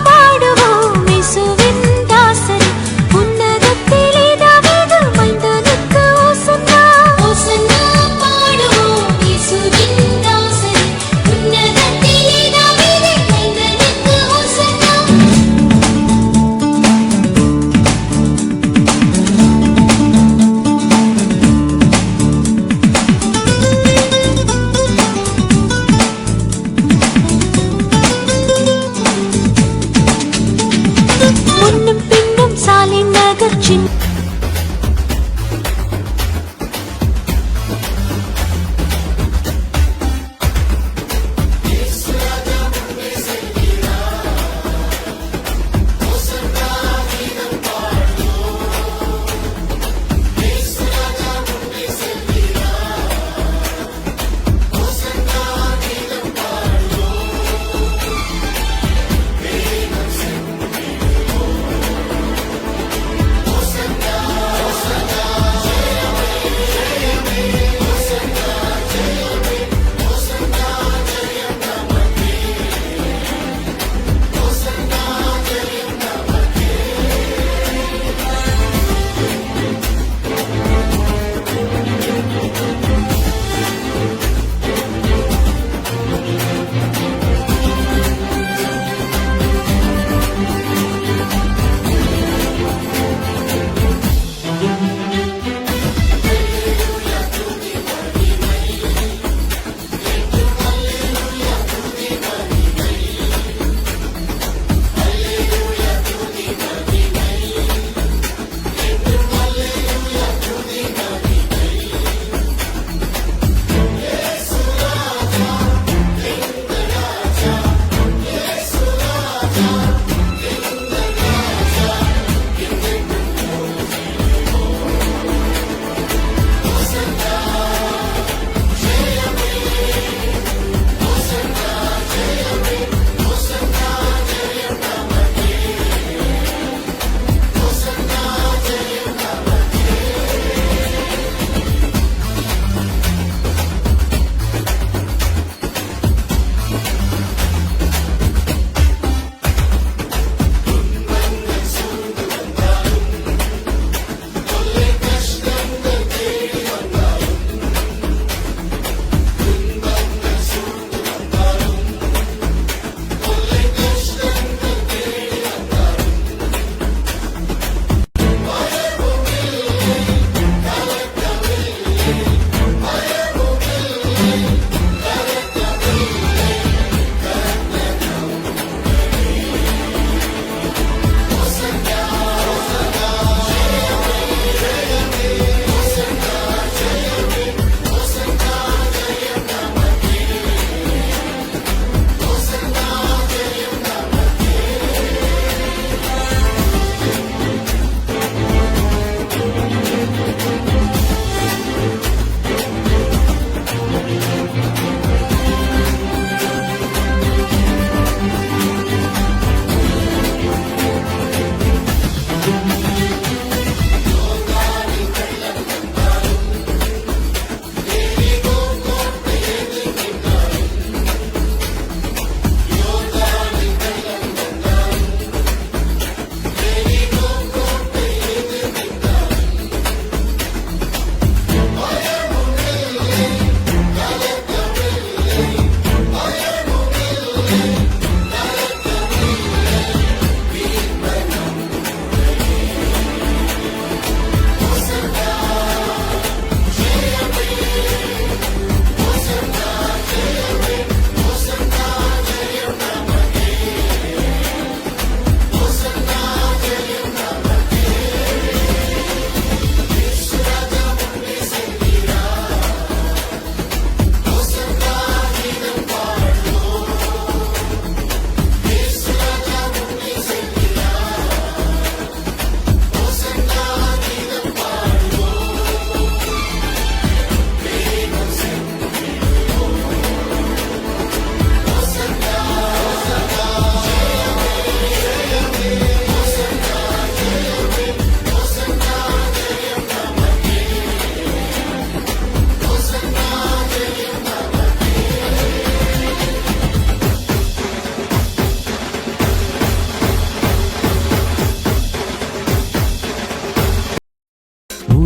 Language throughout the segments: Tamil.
பாடுவோம் இயேசுவின் தாசரே, உன்னதத்திலே தாவீது மைந்தரே.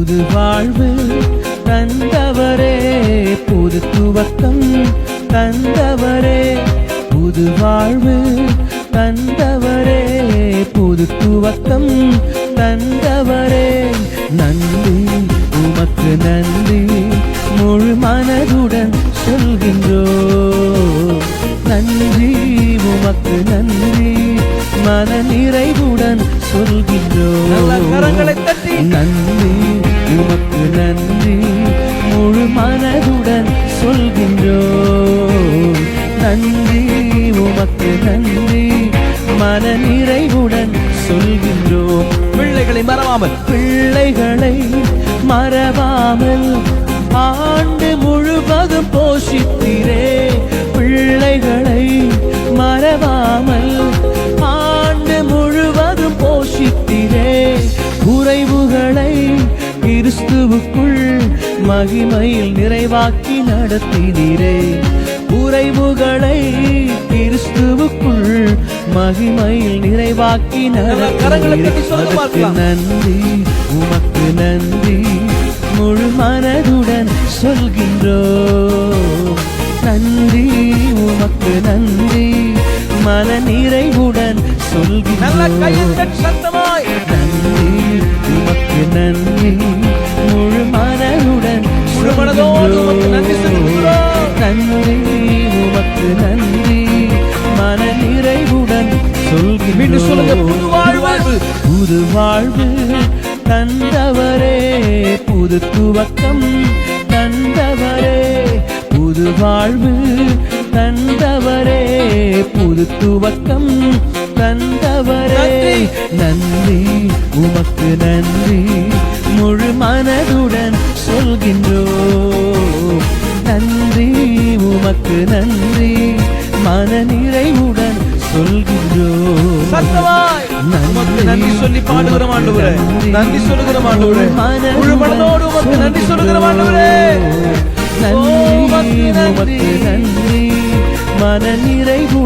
புது வாழ்வு தந்தவரே, புது துவக்கம் தந்தவரே, புது வாழ்வு தந்தவரே, புது துவக்கம் தந்தவரே. நன்றி உமக்கு நன்றி, முழு மனதுடன் சொல்கின்றோ. நன்றி உமக்கு நன்றி, மன நிறைவுடன் சொல்கின்றோ. கரங்களை தட்டி நன்றி உமக்கு நன்றி, முழு மனதுடன் சொல்கின்றோ. நன்றி உமக்கு நன்றி, மன நிறைவுடன் சொல்கின்றோம். பிள்ளைகளை மறவாமல், பிள்ளைகளை மறவாமல் ஆண்டு முழுவதும் போஷித்தீரே. பிள்ளைகளை மறவாமல் ஆண்டு முழுவதும் போஷித்தீரே. குறைவுகளை கிறிஸ்துவுக்குள் மகிமையில் நிறைவாக்கி நடத்தினீரே. குறைவுகளை கிறிஸ்துவுக்குள் மகிமையில் நிறைவாக்கி நடத்தினீரே. நன்றி உமக்கு நன்றி, முழு மனதுடன் சொல்கின்றோ. நன்றி உமக்கு நன்றி, மன நிறைவுடன் சொல்கின்றோம். நன்றி உமக்கு நன்றி, முழு மனதுடன் நன்றி உமக்கு நன்றி, மன நிறைவுடன் சொல்கின்றோம். புது வாழ்வு தந்தவரே, புது துவக்கம் தந்தவரே, புது வாழ்வு தந்தவரே, புது துவக்கம் தந்தவரே. நன்றி உமக்கு நன்றி, முழு மனதுடன் சொல்கின்றோ. நன்றி உமக்கு நன்றி, மன நிறைவுடன் சொல்கின்றோ. நன்றி சொல்லி பாடுகிற ஆண்டவரே, நன்றி சொல்லுகிற ஆண்டவரே, முழு மனதோடு உமக்கு நன்றி சொல்லுகிற ஆண்டவரே. நன்றி உமக்கு நன்றி, மன நிறைவு